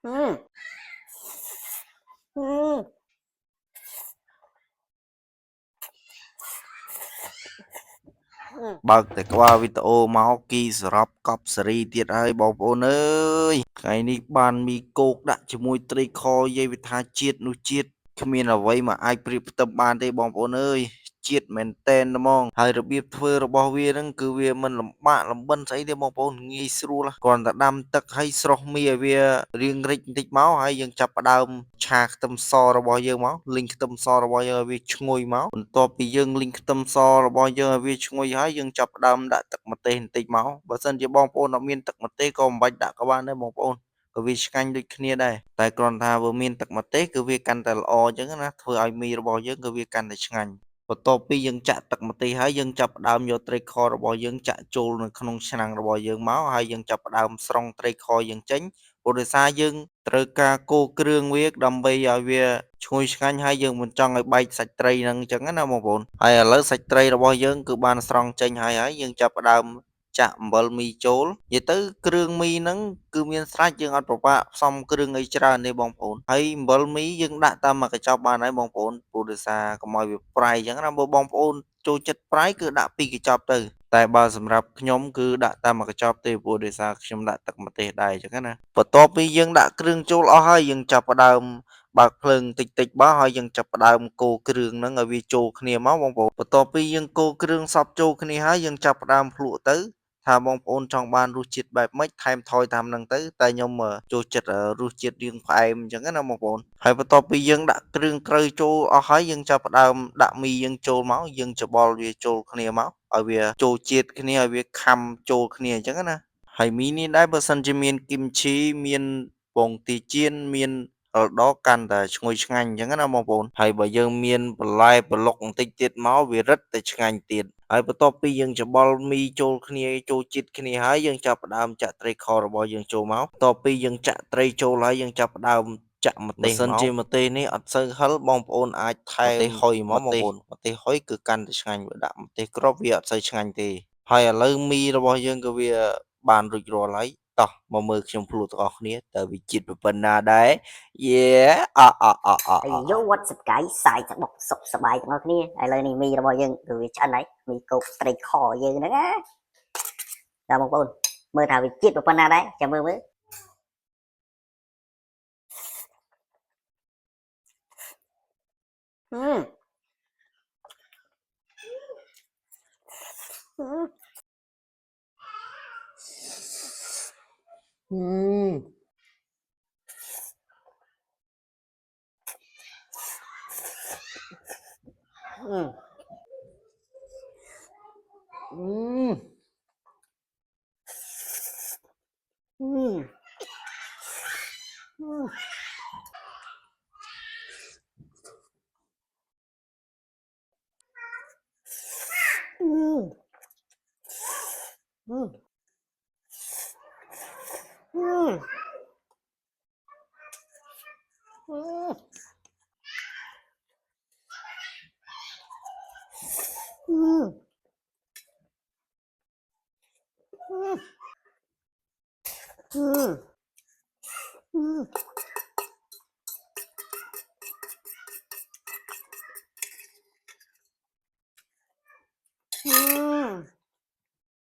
Ừ. Ừ. Ừ. Bậtតែក្បាលវីដេអូមកគីសរាប់កប់សេរីទៀតហើយបងប្អូនអើយថ្ងៃនេះបានមីគោកដាក់ជាមួយត្រីខយាយវិថាជាតិនោះជាតិគ្មានអ្វីមកអាចប្រៀបផ្ទឹមបានទេបងប្អូនអើយជាតិមែនតែនហ្មងហើយរបៀបធ្វើរបស់វាហ្នឹងគឺវាមិនលំបាកលំបិនស្អីទេបងប្អូនងាយស្រួលគ្រាន់តែដាំទឹកឲ្យស្រុះមីឲ្យវារៀងរិចបន្តិចមកហើយយើងចាប់ផ្ដើមឆាខ្ទឹមសរបស់យើងមកលីងខ្ទឹមសរបស់យើងឲ្យវាឈ្ងុយមកបន្ទាប់ពីយើងលីងខ្ទឹមសរបស់យើងឲ្យវាឈ្ងុយហើយយើងចាប់ផ្ដើមដាក់ទឹកម្ទេសបន្តិចមកបើសិនជាបងប្អូនអត់មានទឹកម្ទេសក៏មិនបាច់ដាក់ក៏បានដែរបងប្អូនក៏វាឆ្ងាញ់ដូចគ្នាដែរតែគ្រាន់ថាបើមានទឹកម្ទេសគឺវាកាន់តែល្អអញ្ចឹងណាធ្វើឲ្យមីរបស់យើងគឺវាកាន់តែឆ្ងាញ់បន្ទាប់ពីយើងចាក់ទឹកម្ទេសហើយយើងចាប់ផ្ដើមយកត្រីខរបស់យើងចាក់ចូលនៅក្នុងឆ្នាំងរបស់យើងមកហើយយើងចាប់ផ្ដើមស្រង់ត្រីខយើងចេញព្រោះដោយសារយើងត្រូវការកូរគ្រឿងវាដើម្បីឲ្យវាឈ្ងុយឆ្ងាញ់ហើយយើងមិនចង់ឲ្យបែកសាច់ត្រីហ្នឹងអញ្ចឹងណាបងប្អូនហើយឥឡូវសាច់ត្រីរបស់យើងគឺបានស្រង់ចេញហើយយើងចាប់ផ្ដើមចាក់អំបិលមីចូលនិយាយទៅគ្រឿងមីហ្នឹងគឺមានស្រេចយើងអត់ប្របាក់ផ្សំគ្រឿងអីច្រើនទេបងប្អូនហើយអំបិលមីយើងដាក់តាមមួយកញ្ចប់បានហើយបងប្អូនព្រោះដោយសារកុំឲ្យវាប្រៃអញ្ចឹងណាបើបងប្អូនចូលចិត្តប្រៃគឺដាក់2កញ្ចប់ទៅតែបើសម្រាប់ខ្ញុំគឺដាក់តាមមួយកញ្ចប់ទេព្រោះដោយសារខ្ញុំដាក់ទឹកម្ទេសដែរអញ្ចឹងណាបន្ទាប់ពីយើងដាក់គ្រឿងចូលអស់ហើយយើងចាប់ផ្ដើមបើកភ្លើងតិចតិចមកហើយយើងចាប់ផ្ដើមកូរគ្រឿងហ្នឹងឲ្យវាចូលគ្នាមកបងប្អូនបន្ទាប់ពីយើងកូរគ្រឿងសព្វចូលគ្នាហើយយើងចាប់ផ្ដើមភ្លក់ទៅថាបងប្អូនចង់បានរសជាតិបែបម៉េចថែមថយតាមហ្នឹងទៅតែខ្ញុំចូលចិត្តរសជាតិរៀងផ្អែមអញ្ចឹងណាបងប្អូនហើយបន្ទាប់ពីយើងដាក់គ្រឿងក្រៅចូលអស់ហើយយើងចាប់ផ្ដើមដាក់មីយើងចូលមកយើងច្បល់វាចូលគ្នាមកឲ្យវាចូលជាតិគ្នាឲ្យវាខាំចូលគ្នាអញ្ចឹងណាហើយមីនេះដែរបើសិនជាមានគីមឈីមានពងទាចៀនមានហឹរដកកាន់តែឈ្ងុយឆ្ងាញ់អញ្ចឹងណាបងប្អូនហើយបើយើងមានបន្លែប្លុកបន្តិចទៀតមកវារឹតតែឆ្ងាញ់ទៀតហើយបន្ទាប់ពីយើងច្បល់មីចូលគ្នាចូលជាតិគ្នាហើយយើងចាប់ផ្ដើមចាក់ត្រីខរបស់យើងចូលមកបន្ទាប់ពីយើងចាក់ត្រីចូលហើយយើងចាប់ផ្ដើមចាក់ម្ទេសបើសិនជាម្ទេសនេះអត់សូវហឹរបងប្អូនអាចថែមម្ទេសហុយមកបងប្អូនម្ទេសហុយគឺកាន់តែឆ្ងាញ់បើដាក់ម្ទេសគ្រាប់វាអត់សូវឆ្ងាញ់ទេហើយឥឡូវមីរបស់យើងក៏វាបានរួចរាល់ហើយតោះមកមើលខ្ញុំភ្លក់ទាំងអស់គ្នាតើវាជាតិប៉ុណ្ណាដែរយេហើយយកវត្តសកាយសាយទាំងបុកសុខសบายទាំងអស់គ្នាឥឡូវនេះមីរបស់យើងគឺវាឆ្អិនហើយមីគោកត្រីខយើងហ្នឹងណាតើបងប្អូនមើលថាវាជាតិប៉ុណ្ណាដែរចាំមើលមើល